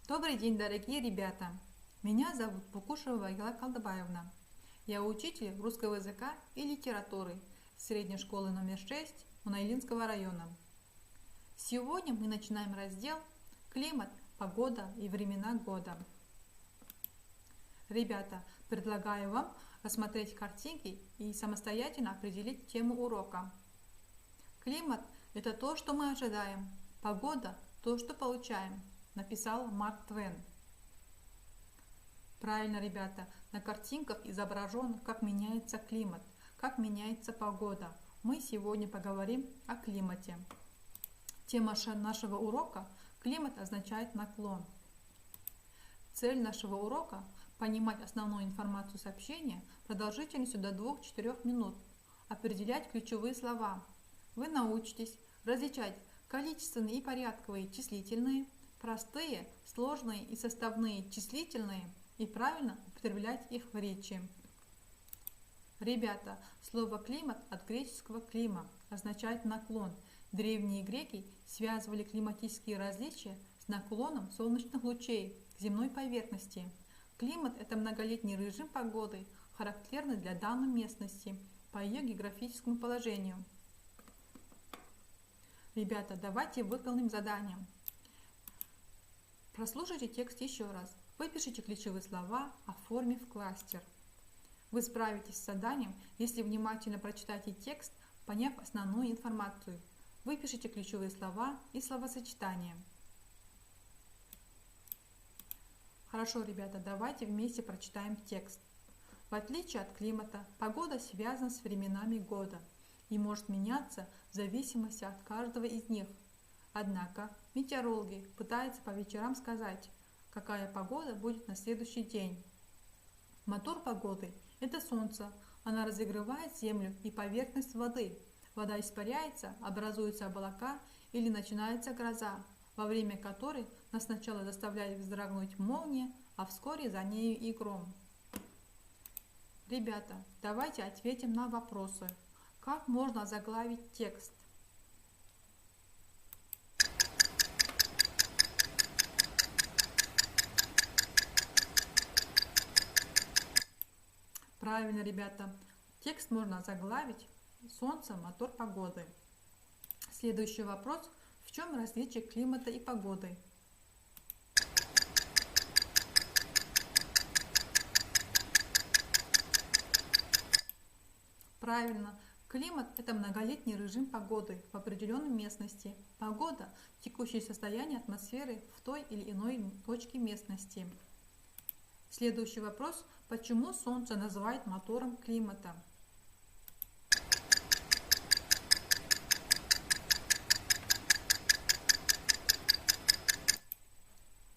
Добрый день, дорогие ребята! Меня зовут Пукушева Вагила Калдыбаевна. Я учитель русского языка и литературы средней школы номер 6 Унаилинского района. Сегодня мы начинаем раздел «Климат, погода и времена года». Ребята, предлагаю вам рассмотреть картинки и самостоятельно определить тему урока. Климат – это то, что мы ожидаем, погода – то, что получаем, написал Марк Твен. Правильно, ребята, на картинках изображен, как меняется климат, как меняется погода. Мы сегодня поговорим о климате. Тема нашего урока – климат означает наклон. Цель нашего урока – понимать основную информацию сообщения продолжительностью до 2-4 минут, определять ключевые слова. Вы научитесь различать количественные и порядковые числительные, простые, сложные и составные числительные и правильно употреблять их в речи. Ребята, слово «климат» от греческого «клима» означает наклон. Древние греки связывали климатические различия с наклоном солнечных лучей к земной поверхности. Климат – это многолетний режим погоды, характерный для данной местности по ее географическому положению. Ребята, давайте выполним задание. Прослушайте текст еще раз. Выпишите ключевые слова, оформив кластер. Вы справитесь с заданием, если внимательно прочитаете текст, поняв основную информацию. Выпишите ключевые слова и словосочетания. Хорошо, ребята, давайте вместе прочитаем текст. В отличие от климата, погода связана с временами года и может меняться в зависимости от каждого из них. Однако метеорологи пытаются по вечерам сказать, какая погода будет на следующий день. Мотор погоды – это солнце. Она разогревает землю и поверхность воды. Вода испаряется, образуются облака или начинается гроза, во время которой нас сначала заставляет вздрогнуть молния, а вскоре за нею и гром. Ребята, давайте ответим на вопросы. Как можно заглавить текст? Правильно, ребята. Текст можно заглавить «Солнце, мотор погоды». Следующий вопрос. В чем различие климата и погоды? Правильно. Климат – это многолетний режим погоды в определенной местности. Погода – текущее состояние атмосферы в той или иной точке местности. Следующий вопрос. Почему Солнце называют мотором климата?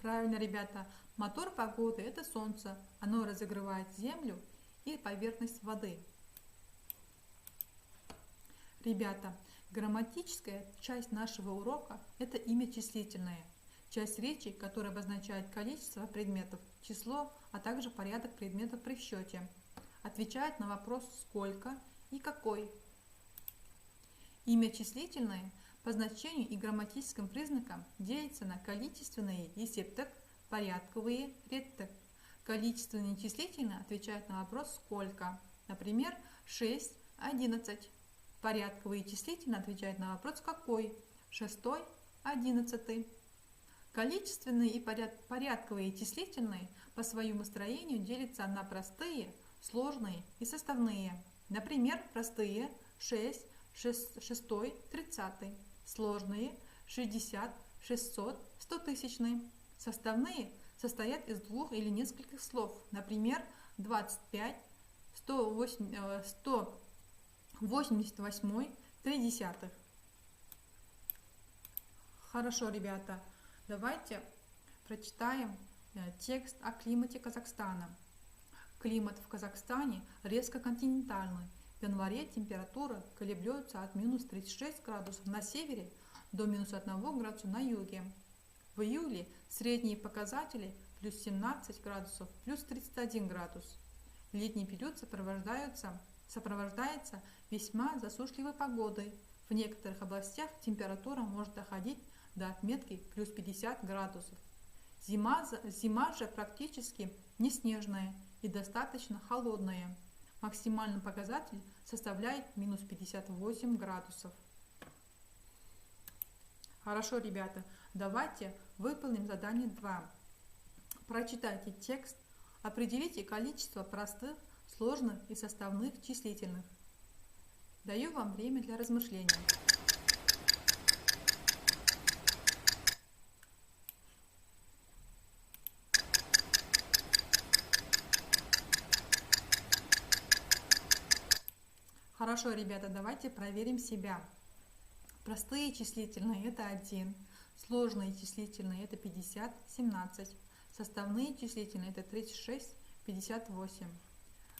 Правильно, ребята. Мотор погоды – это Солнце. Оно разогревает землю и поверхность воды. Ребята, грамматическая часть нашего урока – это имя числительное. Часть речи, которая обозначает количество предметов, число, а также порядок предметов при счете. Отвечает на вопрос «сколько» и «какой». Имя числительное по значению и грамматическим признакам делится на количественные и септек, порядковые, редтек. Количественные числительные отвечают на вопрос «сколько». Например, 6, 11. Порядковые числительные отвечают на вопрос «какой?» 6, 11. Количественные и порядковые числительные по своему строению делятся на простые, сложные и составные. Например, простые 6, 6, 30, сложные 60, 600, 100 тысячные. Составные состоят из двух или нескольких слов. Например, 25, 188, 3. Хорошо, ребята. Давайте прочитаем текст о климате Казахстана. Климат в Казахстане резко континентальный. В январе температура колеблется от минус 36 градусов на севере до минус 1 градуса на юге. В июле средние показатели плюс 17 градусов, плюс 31 градус. Летний период сопровождается весьма засушливой погодой. В некоторых областях температура может доходить до отметки плюс 50 градусов. Зима же практически не снежная и достаточно холодная. Максимальный показатель составляет минус 58 градусов. Хорошо, ребята, давайте выполним задание 2. Прочитайте текст, определите количество простых, сложных и составных числительных. Даю вам время для размышления. Хорошо, ребята, давайте проверим себя. Простые числительные – это 1, сложные числительные – это 50, 17, составные числительные – это 36, 58.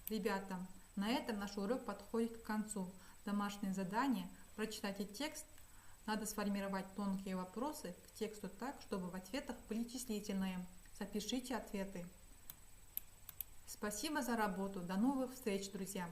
Ребята, на этом наш урок подходит к концу. Домашнее задание – прочитайте текст. Надо сформировать тонкие вопросы к тексту так, чтобы в ответах были числительные. Запишите ответы. Спасибо за работу. До новых встреч, друзья!